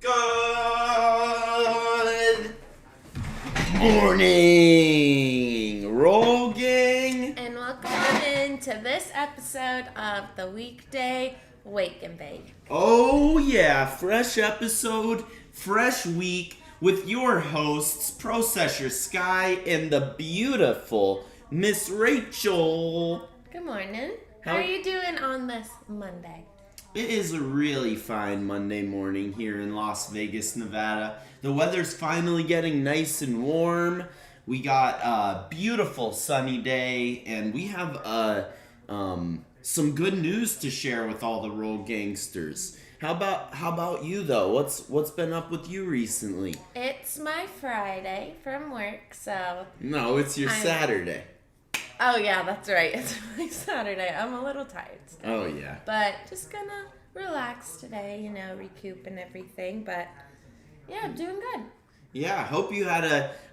Good morning, Roll Gang. And welcome into this episode of the Weekday Wake and Bake. Oh yeah, fresh episode, fresh week with your hosts, Processor Sky and the beautiful Miss Rachel. Good morning. How are you doing on this Monday? It is a really fine Monday morning here in Las Vegas, Nevada. The weather's finally getting nice and warm. We got a beautiful sunny day, and we have some good news to share with all the Roll Gangsters. How about you though? What's been up with you recently? It's my Friday from work, so... No, it's your Saturday. Oh yeah, that's right. It's my Saturday. I'm a little tired still. Oh yeah. But just gonna relax today, recoup and everything. But yeah, I'm doing good. Yeah, hope you had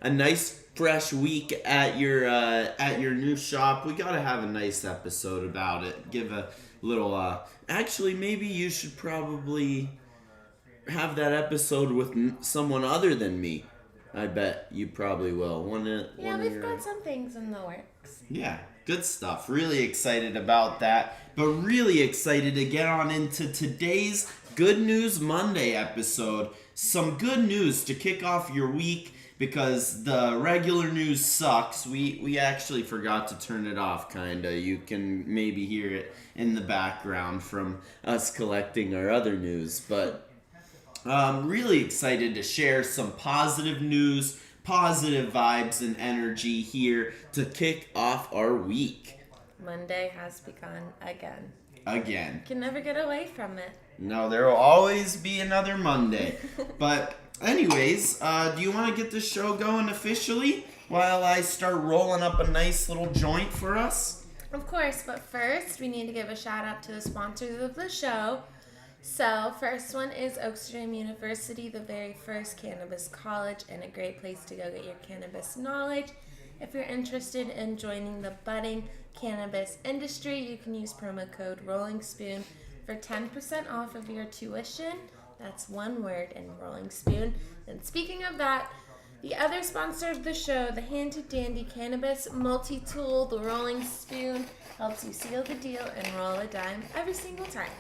a nice fresh week at your new shop. We gotta have a nice episode about it. Give a little actually maybe you should probably have that episode with someone other than me. I bet you probably will. We've got some things in the works. Yeah, good stuff. Really excited about that. But really excited to get on into today's Good News Monday episode. Some good news to kick off your week because the regular news sucks. We actually forgot to turn it off, kinda. You can maybe hear it in the background from us collecting our other news. But I'm really excited to share some positive news, positive vibes, and energy here to kick off our week. Monday has begun again. Again. Can never get away from it. No, there will always be another Monday. But anyways, do you want to get this show going officially while I start rolling up a nice little joint for us? Of course, but first we need to give a shout out to the sponsors of the show. So, first one is Oaksterdam University, the very first cannabis college and a great place to go get your cannabis knowledge. If you're interested in joining the budding cannabis industry, you can use promo code Rolling Spoon for 10% off of your tuition. That's one word in Rolling Spoon. And speaking of that, the other sponsor of the show, the Handy Dandy Cannabis Multi-Tool, the Rolling Spoon, helps you seal the deal and roll a dime every single time.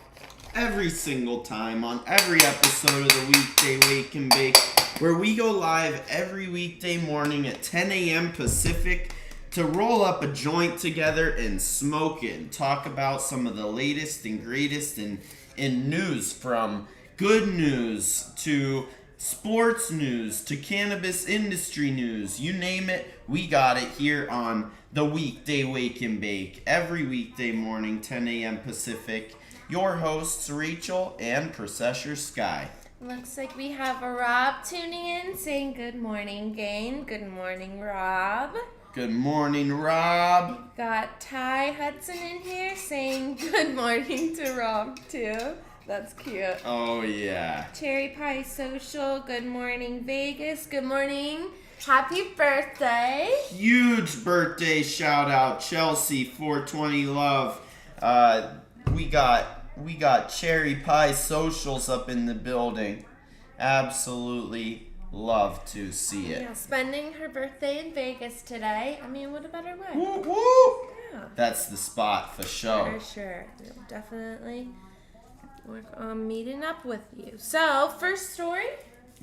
Every single time on every episode of the Weekday Wake and Bake, where we go live every weekday morning at 10 a.m. Pacific to roll up a joint together and smoke it and talk about some of the latest and greatest in news, from good news to sports news to cannabis industry news. You name it, we got it here on the Weekday Wake and Bake every weekday morning, 10 a.m. Pacific. Your hosts, Rachel and Processor Sky. Looks like we have a Rob tuning in saying good morning, gang. Good morning, Rob. Good morning, Rob. Got Ty Hudson in here saying good morning to Rob, too. That's cute. Oh, yeah. Cherry Pie Social, good morning, Vegas. Good morning. Happy birthday. Huge birthday shout out, Chelsea 420 Love. We got Cherry Pie Socials up in the building. Absolutely love to see it. Yeah, spending her birthday in Vegas today. I mean, what a better way? Woo woo! Yeah. That's the spot for sure. For sure. We'll definitely work on meeting up with you. So, first story?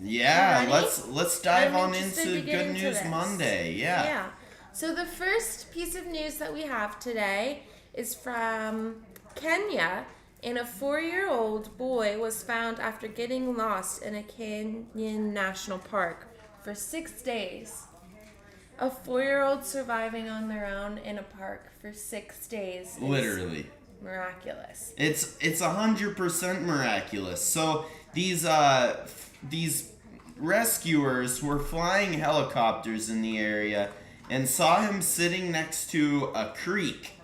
Yeah, let's dive on into Good News this. Monday. Yeah. So the first piece of news that we have today is from Kenya. And a 4-year-old boy was found after getting lost in a Kenyan national park for 6 days. A 4-year-old surviving on their own in a park for 6 days. Literally. Miraculous. It's 100% miraculous. So these rescuers were flying helicopters in the area and saw him sitting next to a creek.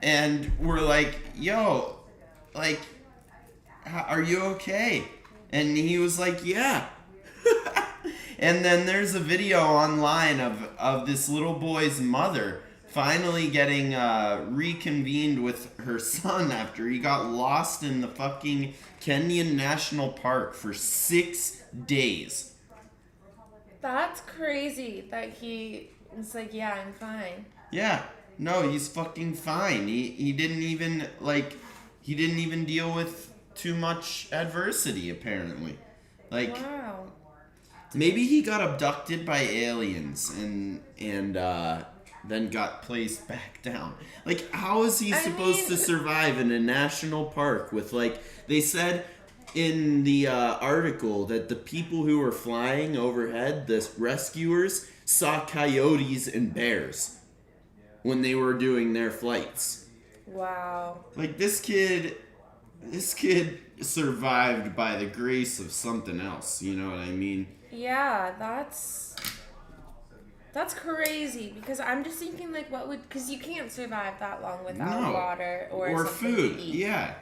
And were like, yo, like, are you okay? And he was like, yeah. And then there's a video online of this little boy's mother finally getting reconvened with her son after he got lost in the fucking Kenyan National Park for 6 days. That's crazy that he was like, yeah, I'm fine. Yeah. No, he's fucking fine. He didn't even, he didn't even deal with too much adversity, apparently. Wow. Maybe he got abducted by aliens and then got placed back down. How is he supposed to survive in a national park with, they said in the article that the people who were flying overhead, the rescuers, saw coyotes and bears when they were doing their flights. Wow. This kid survived by the grace of something else, you know what I mean? Yeah, that's crazy, because I'm just thinking, because you can't survive that long without water or food. To eat. Yeah,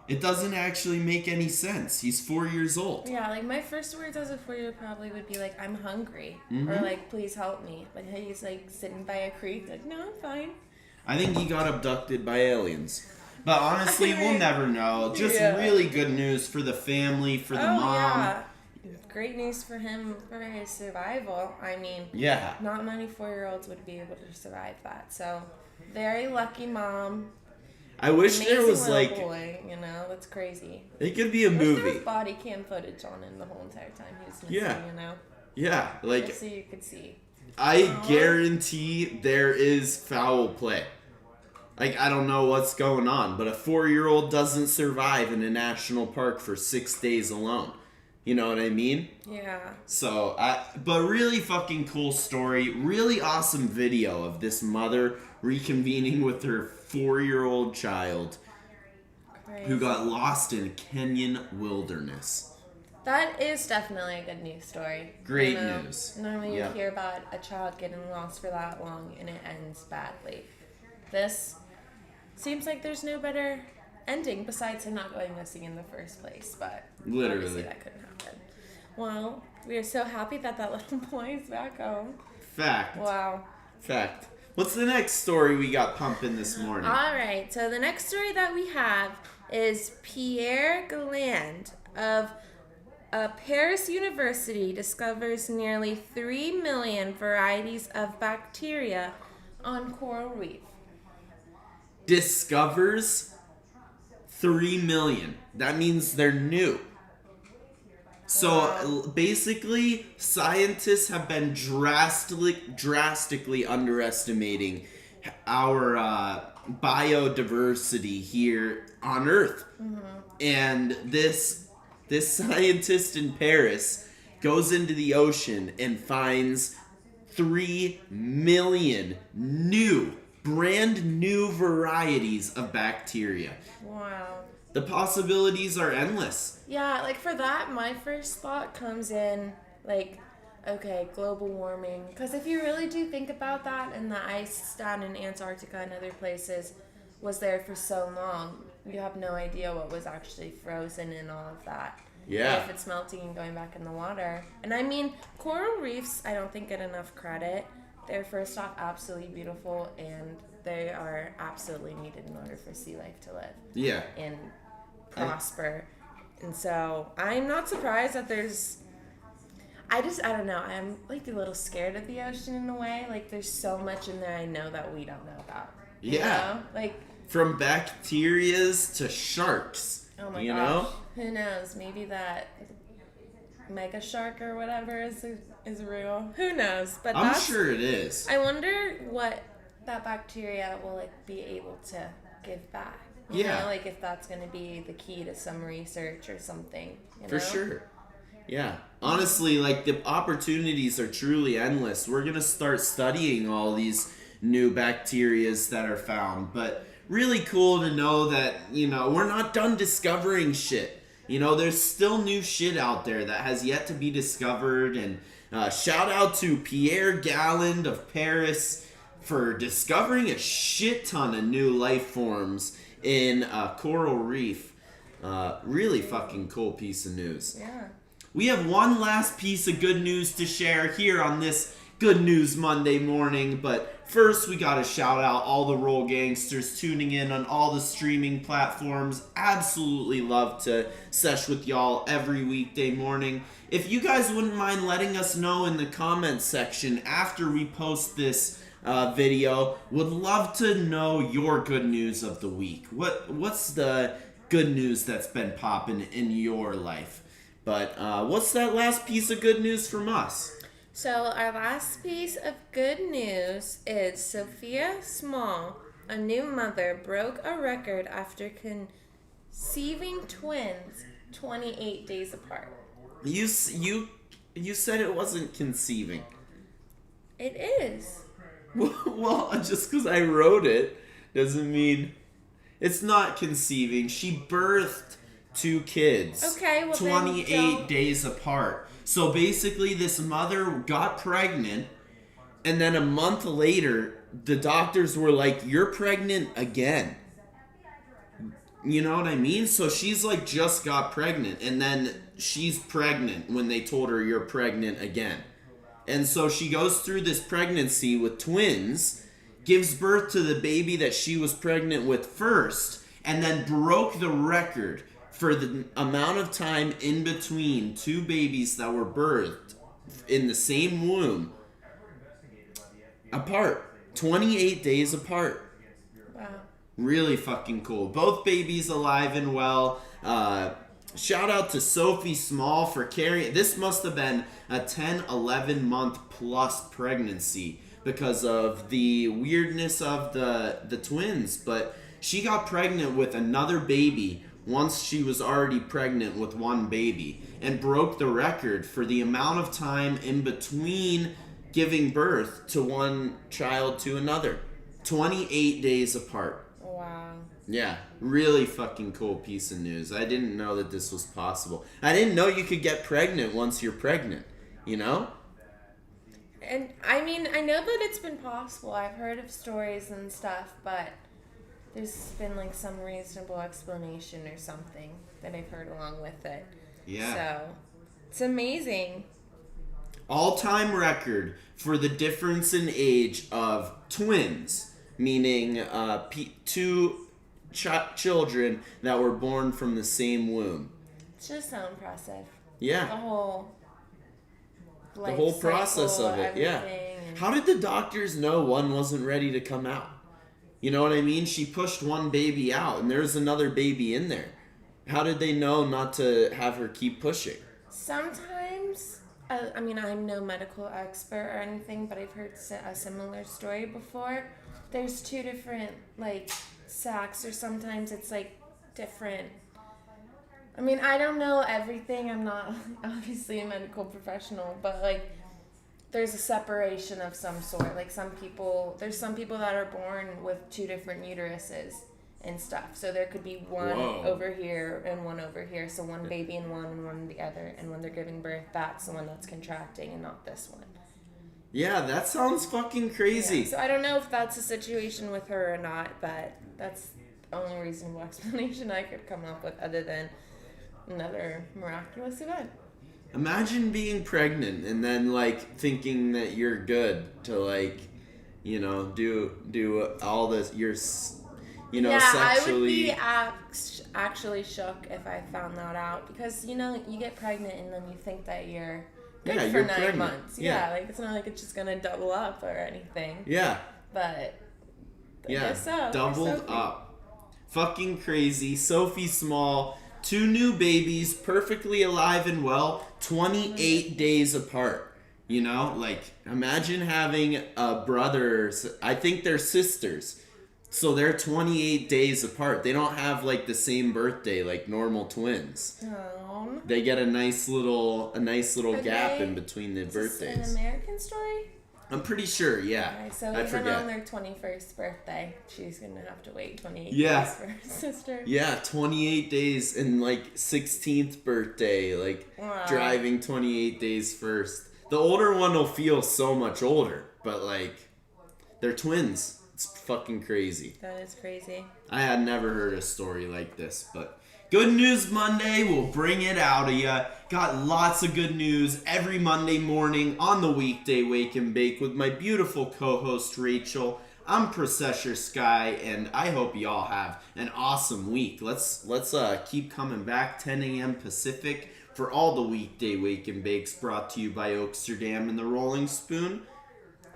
it doesn't actually make any sense. He's 4 years old. Yeah, my first words as a 4-year-old probably would be I'm hungry, mm-hmm. or please help me. But he's sitting by a creek, no, I'm fine. I think he got abducted by aliens. But honestly, we'll never know. Just really good news for the family, for the mom. Yeah. Great news for him, for his survival. I mean, not many 4-year-olds would be able to survive that. So, very lucky mom. I wish there was boy, that's crazy. It could be a movie. There was body cam footage on him the whole entire time he was missing, Yeah, just so you could see. I guarantee there is foul play. I don't know what's going on, but a 4-year-old doesn't survive in a national park for 6 days alone. You know what I mean? Yeah. So, but really fucking cool story. Really awesome video of this mother reconvening with her 4-year-old child who got lost in a Kenyan wilderness. That is definitely a good news story. Great news. Normally you hear about a child getting lost for that long and it ends badly. This seems like there's no better ending besides him not going missing in the first place, but obviously that couldn't happen. Well, we are so happy that little boy is back home. Fact. Wow. Fact. What's the next story we got pumping this morning? All right, so the next story that we have is Pierre Galland of Paris University discovers nearly 3 million varieties of bacteria on coral reef. Discovers 3 million. That means they're new. So basically, scientists have been drastically underestimating our biodiversity here on Earth. Mm-hmm. And this scientist in Paris goes into the ocean and finds 3 million brand new varieties of bacteria. Wow. The possibilities are endless. Yeah, for that, my first thought comes in, okay, global warming. Because if you really do think about that, and the ice down in Antarctica and other places was there for so long, you have no idea what was actually frozen and all of that. Yeah. If it's melting and going back in the water. And I mean, coral reefs, I don't think get enough credit. They're first off absolutely beautiful, and they are absolutely needed in order for sea life to live. Yeah. And prosper. And so I'm not surprised that there's I don't know, I'm a little scared of the ocean in a way. There's so much in there I know that we don't know about. You know? From bacterias to sharks. Oh my gosh. Who knows? Maybe that mega shark or whatever is real. Who knows? But I'm sure it is. I wonder what that bacteria will be able to give back. You know, if that's going to be the key to some research or something. For sure. Yeah. Honestly, the opportunities are truly endless. We're going to start studying all these new bacterias that are found. But really cool to know that, we're not done discovering shit. There's still new shit out there that has yet to be discovered. And shout out to Pierre Galland of Paris for discovering a shit ton of new life forms in a coral reef. Really fucking cool piece of news. Yeah. We have one last piece of good news to share here on this Good News Monday morning. But first, we gotta shout out all the Roll Gangsters tuning in on all the streaming platforms. Absolutely love to sesh with y'all every weekday morning. If you guys wouldn't mind letting us know in the comments section after we post this video, would love to know your good news of the week. What's the good news that's been popping in your life? But what's that last piece of good news from us? So our last piece of good news is Sophia Small, a new mother, broke a record after conceiving twins 28 days apart. You said it wasn't conceiving. It is. Well, just because I wrote it doesn't mean it's not conceiving. She birthed 2 kids. Okay, well 28 days apart. So basically, this mother got pregnant, and then a month later, the doctors were like, "You're pregnant again." You know what I mean? So she's like just got pregnant, and then she's pregnant when they told her you're pregnant again. And so she goes through this pregnancy with twins, gives birth to the baby that she was pregnant with first, and then broke the record for the amount of time in between 2 babies that were birthed in the same womb apart. 28 days apart. Wow. Really fucking cool. Both babies alive and well. Shout out to Sophie Small for carrying. This must have been a 10, 11 month plus pregnancy because of the weirdness of the twins. But she got pregnant with another baby once she was already pregnant with one baby and broke the record for the amount of time in between giving birth to one child to another. 28 days apart. Wow. Yeah, really fucking cool piece of news. I didn't know that this was possible. I didn't know you could get pregnant once you're pregnant, you know? And I mean, I know that it's been possible. I've heard of stories and stuff, but there's been like some reasonable explanation or something that I've heard along with it. Yeah. So, it's amazing. All-time record for the difference in age of twins, meaning 2 children that were born from the same womb. It's just so impressive. Yeah. The whole process of it, yeah. How did the doctors know one wasn't ready to come out? You know what I mean? She pushed one baby out, and there's another baby in there. How did they know not to have her keep pushing? Sometimes, I mean, I'm no medical expert or anything, but I've heard a similar story before. There's 2 different, like, sacs, or sometimes it's, like, different. I mean, I don't know everything. I'm not obviously a medical professional, but, like, there's a separation of some sort. Like, there's some people that are born with 2 different uteruses and stuff. So there could be one over here and one over here. So one baby in one and one in the other. And when they're giving birth, that's the one that's contracting and not this one. Yeah, that sounds fucking crazy. Yeah, so I don't know if that's a situation with her or not, but that's the only reasonable explanation I could come up with other than another miraculous event. Imagine being pregnant and then, like, thinking that you're good to, like, you know, do all this. You're, you know, sexually. I would be actually shook if I found that out because, you know, you get pregnant and then you think that you're good for 9 pregnant. months. Yeah, like, it's not like it's just going to double up or anything. Yeah. But, I yeah, guess so. doubled up. Fucking crazy. Sophie Small, 2 new babies, perfectly alive and well, 28 days apart. You know, like, imagine having a brother. I think they're sisters. So they're 28 days apart. They don't have, like, the same birthday like normal twins. Oh. They get a nice little gap in between the birthdays. Is this an American story? I'm pretty sure, yeah. Okay, so I even forget. on their 21st birthday, she's going to have to wait 28 Yeah. days for her sister. Yeah, 28 days and, like, 16th birthday, like, Wow. driving 28 days first. The older one will feel so much older, but, like, they're twins. It's fucking crazy. That is crazy. I had never heard a story like this, but Good News Monday, we'll bring it out of ya. Got lots of good news every Monday morning on the Weekday Wake and Bake with my beautiful co-host Rachel. I'm Processor Sky, and I hope y'all have an awesome week. Let's keep coming back 10 a.m. Pacific for all the Weekday Wake and Bakes brought to you by Oaksterdam and the Rolling Spoon.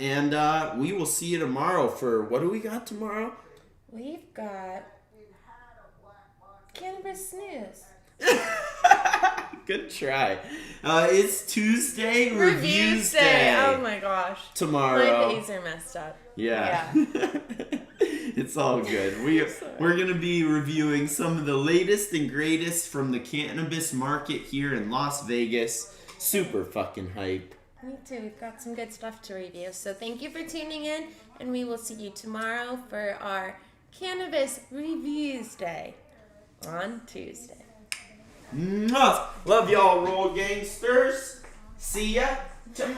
And we will see you tomorrow for, what do we got tomorrow? We've got Cannabis Snooze. Good try. It's Tuesday, Reviews Day. Oh my gosh. Tomorrow. My days are messed up. Yeah. It's all good. We're going to be reviewing some of the latest and greatest from the cannabis market here in Las Vegas. Super fucking hype. Me too. We've got some good stuff to review. So thank you for tuning in, and we will see you tomorrow for our Cannabis Reviews Day on Tuesday. Mwah! Love y'all, roll gangsters. See ya tomorrow.